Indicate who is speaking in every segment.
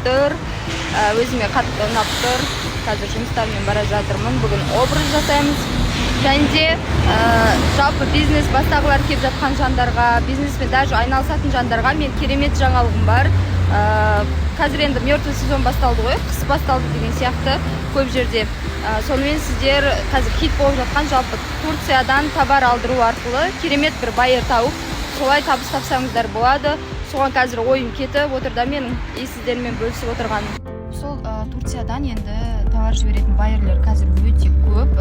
Speaker 1: тұр. Өзіме қатты ұнап тұр. Қазір жұмыстармен бара жатырмын. Бүгін образ жасаймыз. Және де жалпы бизнес бастағылар келіп жатқан жандарға, бизнеспен даже айналысатын жандарға мен керемет жаңалығым бар. Қазір енді мертвый сезон басталды ғой, қыс басталды деген сияқты көп жерде. Сонымен сіздер қазір хит болып жатқан жалпы Турциядан товар алдыру арқылы керемет бір байер тауып, солай табыс тапсаңыздар болады. Соған қазір ойым кетіп отыр да менің сіздермен бөлісіп отырғаным. Сол Турциядан енді товар жіберетін байерлер қазір өте көп.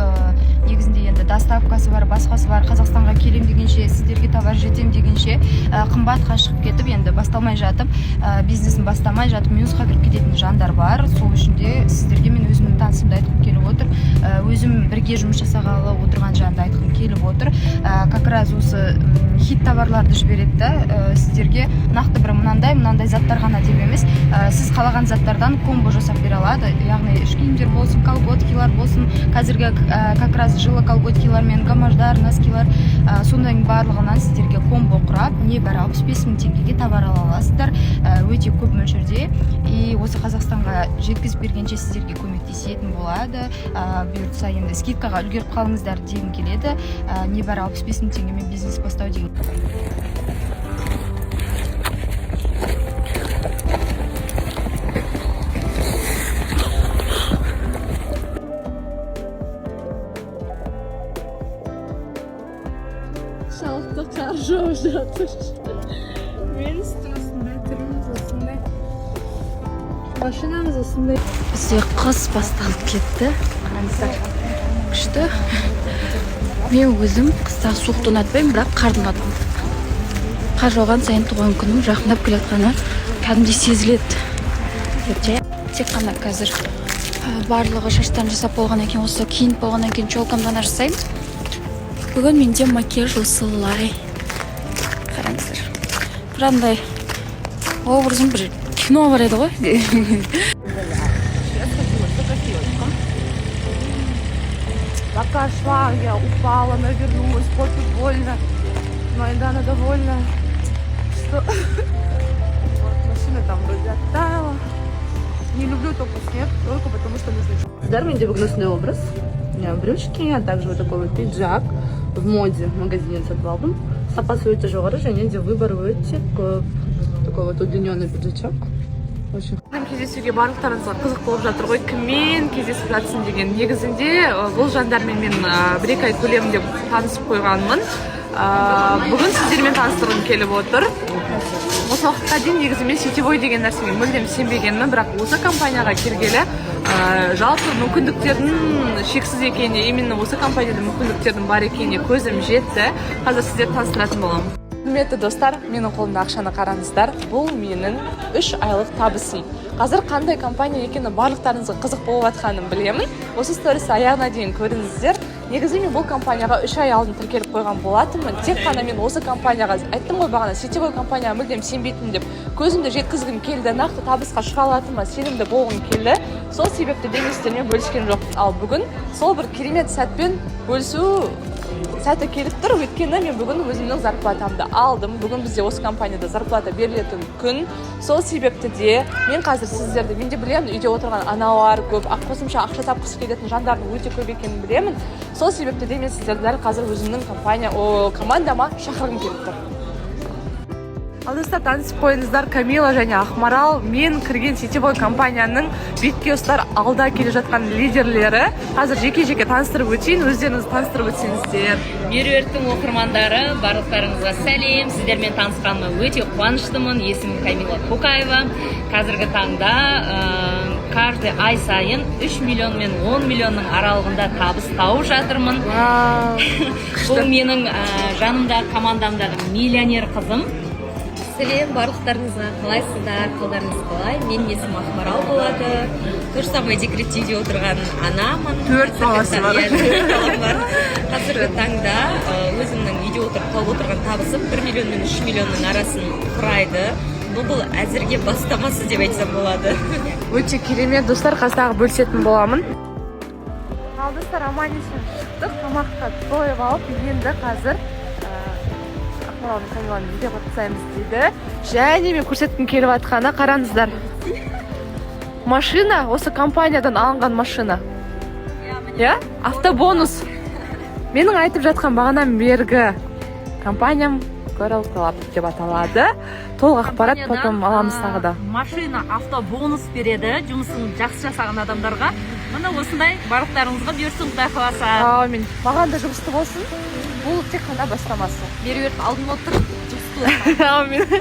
Speaker 1: Негізінде енді доставкасы бар, басқасы бар. Қазақстанға келем дегенше, сіздерге товар жетем дегенше қымбатқа шығып кетіп, енді басталмай жатып, бизнесін бастамай жатып, минусқа кіріп кететін жандар бар. Сол үшін де сіздерге мен өзімнің танысымды айтқым келіп отыр. Өзім бірге жұмыс жасағалы отырған жанды айтқым келіп отыр. Как раз осы хит товарларды жібереді да, сіздерге нақты бір мынандай заттар ғана деп емес, сіз қалаған заттардан комбо жасап бере алады. Яғни іш киімдер болсын, колготкилар болсын, қазіргі как раз жылы колготкилар мен гамаждар, носкилар, сондай барлығынан сіздерге комбо құрап, небәрі 65 000 теңгеге товар ала аласыздар. Өте көп мөлшерде. И осы Қазақстанға жеткізіп бергенше сіздерге көмектесетін болады. Бұйыртса енді скидкаға үлгеріп қалыңыздар дегім келеді. Небәрі 65 000 теңгемен бизнес бастау деген.
Speaker 2: Шалқы қар жауып жатыр. Мен үстімізінде түріміз осындай. Машинамыз осындай.
Speaker 1: Бізде қыс басталып кетті. Қараңыздар, күшті. Мен өзім қыстағы суықты ұнатпаймын, бірақ қарды ұнатамын. Қар жауған сайын туған күнім жақындап келе жатқаны кәдімгідей сезіледі. Тек қана қазір барлығы шаштарын жасап болғаннан кейін, осы киініп болғаннан кейін челкамдан жасаймын. Бүгін менде макияж осылай. Қараңыздар. Бірандай образым бір кино бар еді ғой.
Speaker 2: Пока шла, я упала, навернулась, попе больно. Но Айдана довольна, что машина там вроде оттаяла. Не люблю только снег, только потому что нужно. Дармен выгнусный образ. У меня брючки, а также вот такой вот пиджак в моде в магазине Сатвалдым. Сапасы өте жоғары, және де выбор өте көп. Такой вот удлиненный пиджачок. Очень. Кездесуге барлықтарыңызға қызық болып жатыр ғой, кіммен кездесіп жатсын деген. Негізінде бұл жандармен мен бір-екі ай көлемінде танысып қойғанмын. Бүгін сіздермен таныстырғым келіп отыр. Осы уақытқа дейін негізі мен сетевой деген нәрсеге мүлдем сенбегенмін, бірақ осы компанияға келгелі жалпы мүмкіндіктердің шексіз екеніне, именно осы компанияда мүмкіндіктердің бар екеніне көзім жетті. Қазір сіздерді таныстыратын боламын. Құрметті достар, менің қолымда ақшаны қараңыздар. Бұл менің 3 айлық табысым. Қазір қандай компания екені барлықтарыңызға қызық болып жатқанын білемін. Осы стористі аяғына дейін көріңіздер. Негізі мен бұл компанияға 3 ай алдын тіркеліп қойған болатынмын. Тек қана мен осы компанияға, айттым ғой бағана, сетевой компанияға мүлдем сенбейтін деп, көзімді жеткізгім келді, нақты табысқа шыға алатыныма сенімді болғым келді. Сол себепті денестермен бөліскен жоқпын. Ал бүгін сол бір керемет сәтпен бөлісу сәті келіп тұр. Өйткені мен бүгін өзімнің зарплатамды алдым. Бүгін бізде осы компанияда зарплата берілетін күн. Сол себепті де мен қазір сіздерді, мен де білемін, үйде отырған аналар көп, қосымша ақша тапқысы келетін жандардың өте көп екенін білемін. Сол себепті де мен сіздерді дәл қазір өзімнің командама шақырғым келіп тұр. Ал достар, танысып қойыңыздар, Камила және Ақмарал мен кірген сетевой компанияның бетке ұстар алда келе жатқан лидерлері. Қазір жеке-жеке таныстырып өтейін, өздеріңізді таныстырып өтсеңіздер.
Speaker 3: Меруерттің оқырмандары, барлықтарыңызға сәлем. Сіздермен танысқаныма өте қуаныштымын. Есімім Камила Кокаева. Қазіргі таңда каждый ай сайын 3 миллион мен 10 миллионның аралығында табыс тауып жатырмын. Бұл менің жанымда, командамдағы миллионер қызым.
Speaker 4: Сәлем барлықтарыңызға, қалайсыздар, қолдарыңыз қалай? Менің есімім Ақмарал болады. Тоже самое декретте үйде отырған анамын.
Speaker 2: 4 баласы бар.
Speaker 4: Қазіргі таңда өзімнің үйде отырған табысым 1 миллион мен 3 миллионның арасын құрайды. Бұл әзірге бастамасы деп айтсам болады.
Speaker 2: Өте керемет достар, қазір бөлісетін боламын. Ал достар, аман-есен шықтық, тамаққа тойып алып, енді қазір Камиланы видео жасаймыз дейді. Және мен көрсеткім келіп жатқаны қараңыздар. машина осы компаниядан алынған машина. Я? Автобонус. Менің айтып жатқан бағанам бергі компаниям Coral Club деп аталады. Толық ақпарат потом аламыз тағы да.
Speaker 3: Машина автобонус береді жұмысын жақсы жасаған адамдарға. Мына осындай барлықтарыңызға бұйырсын, Құдай қаласа.
Speaker 2: Аумин. Маған да жұмысты болсын. Бұл тек қана бастамасы.
Speaker 4: Меруерт алдын отыр жұмысты
Speaker 2: Аумин.